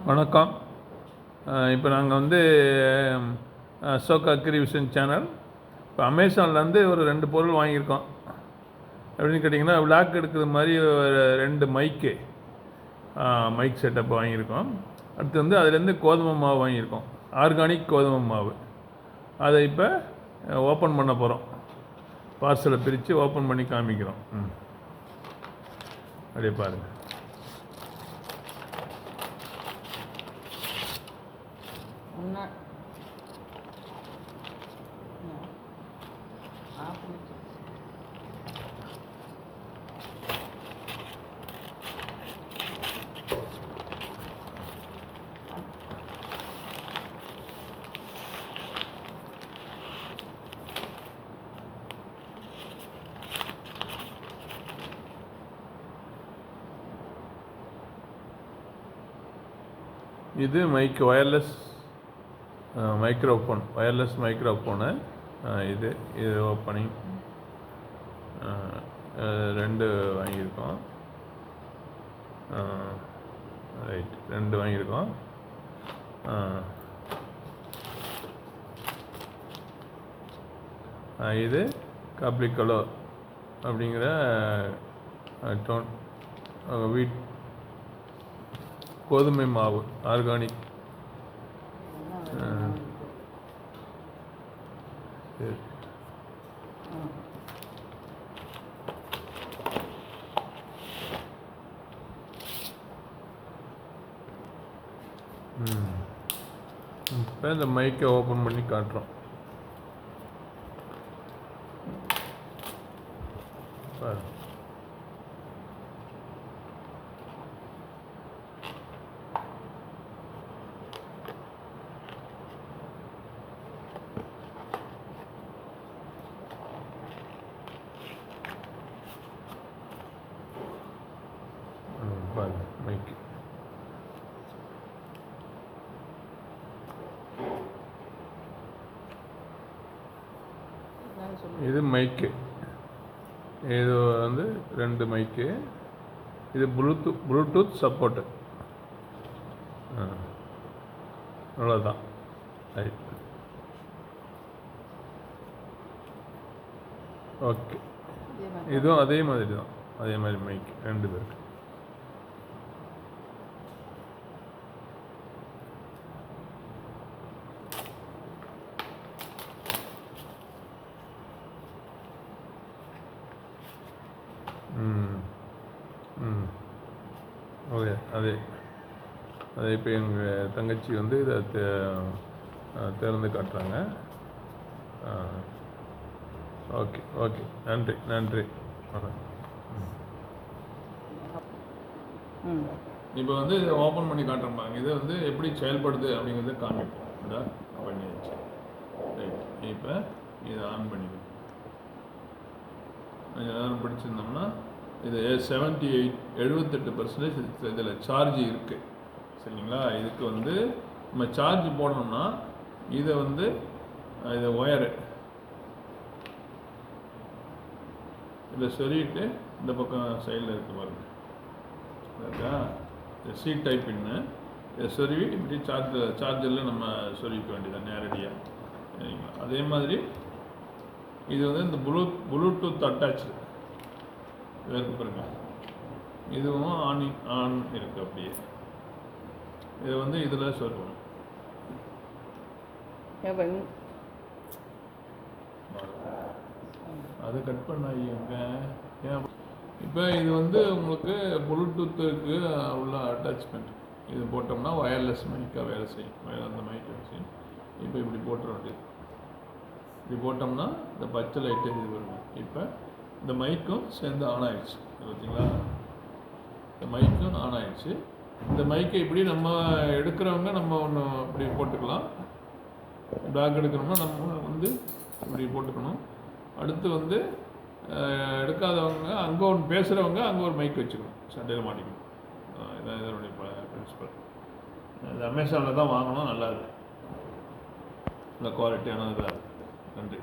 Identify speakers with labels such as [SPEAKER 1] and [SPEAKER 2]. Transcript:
[SPEAKER 1] வணக்கம். இப்போ நாங்கள் வந்து அசோக் அக்ரி விஷன் சேனல் இப்போ அமேசான்லேருந்து ஒரு 2 பொருள் வாங்கியிருக்கோம். எப்படின்னு கேட்டிங்கன்னா, விளாக் எடுக்கிற மாதிரி ஒரு 2 மைக் செட்டப் வாங்கியிருக்கோம். அடுத்து வந்து அதுலேருந்து கோதுமை மாவு வாங்கியிருக்கோம், ஆர்கானிக் கோதுமை மாவு. அதை இப்போ ஓப்பன் பண்ண போகிறோம். பார்சலை பிரித்து ஓப்பன் பண்ணி காமிக்கிறோம். அப்படியே பாருங்கள். இது ஒயர்லெஸ் மைக்ரோஃபோனு. இது ஓப்பனிங் 2 வாங்கியிருக்கோம். ரைட், 2 வாங்கியிருக்கோம். இது காப்ளிகலோ அப்படிங்கிற டோன் கோதுமை மாவு ஆர்கானிக். இப்போ இந்த மைக்கை ஓப்பன் பண்ணி காட்டுறோம். பாருங்க. மைக்கு இது மைக்கு. இது வந்து 2 மைக்கு. இது ப்ளூடூத் சப்போர்ட்டு. அவ்வளோதான். Right, okay. இதுவும் அதே மாதிரி தான், அதே மாதிரி மைக்கு 2 பேருக்கு. ஓகே. அதே இப்போ எங்கள் தங்கச்சி வந்து இதை திறந்து காட்டுறாங்க. ஓகே ஓகே, நன்றி. இப்போ வந்து இதை ஓப்பன் பண்ணி காட்டுறோம்பாங்க. இதை வந்து எப்படி செயல்படுது அப்படிங்கிறத காமிப்போம். இதை பண்ணிடுச்சு. ரைட், இப்போ இதை ஆன் பண்ணிக்கணும். எல்லோரும் பிடிச்சிருந்தோம்னா இது 78% இதில் சார்ஜ் இருக்குது. சரிங்களா? இதுக்கு வந்து நம்ம சார்ஜ் போடணும்னா இதை வந்து இதை ஒயரு இதை சொருகிட்டு இந்த பக்கம் சைடில் இருக்கு பாருங்க, சி டைப் பின்னு இதை சொருவி இப்படி சார்ஜரில் நம்ம சொருவிக்க வேண்டியது நேரடியாக. சரிங்களா? அதே மாதிரி இது வந்து இந்த ப்ளூடூத் அட்டாச்சு இருக்கு பாருங்க. இதுவும் ஆன் இருக்குது. அப்படியே இதை வந்து இதில் சொல்லணும். அது கட் பண்ணாங்க. இப்போ இது வந்து உங்களுக்கு ப்ளூடூத்துக்கு உள்ள அட்டாச்மெண்ட். இது போட்டோம்னா ஒயர்லெஸ் மைக்காக வேலை செய்யும். அந்த மைக் வேலை செய்யும். இப்போ இப்படி போட்டுற வேண்டியது. இப்படி போட்டோம்னா இந்த பச்சை லைட்டு இது வரும். இப்போ இந்த மைக்கும் சேர்ந்து ஆன் ஆகிடுச்சு. பார்த்தீங்களா? இந்த மைக்கும் ஆன் ஆகிடுச்சு. இந்த மைக்கை இப்படி நம்ம எடுக்கிறவங்க நம்ம ஒன்று இப்படி போட்டுக்கலாம். பேக் எடுக்கணும்னா நம்ம வந்து இப்படி போட்டுக்கணும். அடுத்து வந்து எடுக்காதவங்க அங்கே ஒன்று பேசுகிறவங்க அங்கே ஒரு மைக் வச்சுக்கணும், சண்டையில் மாட்டிக்கணும். இதான் இதனுடைய பிரின்சிபல். இது அமேசானில் தான் வாங்கணும். நல்லா இருக்குது, நல்ல குவாலிட்டியானதாக இருக்குது. நன்றி.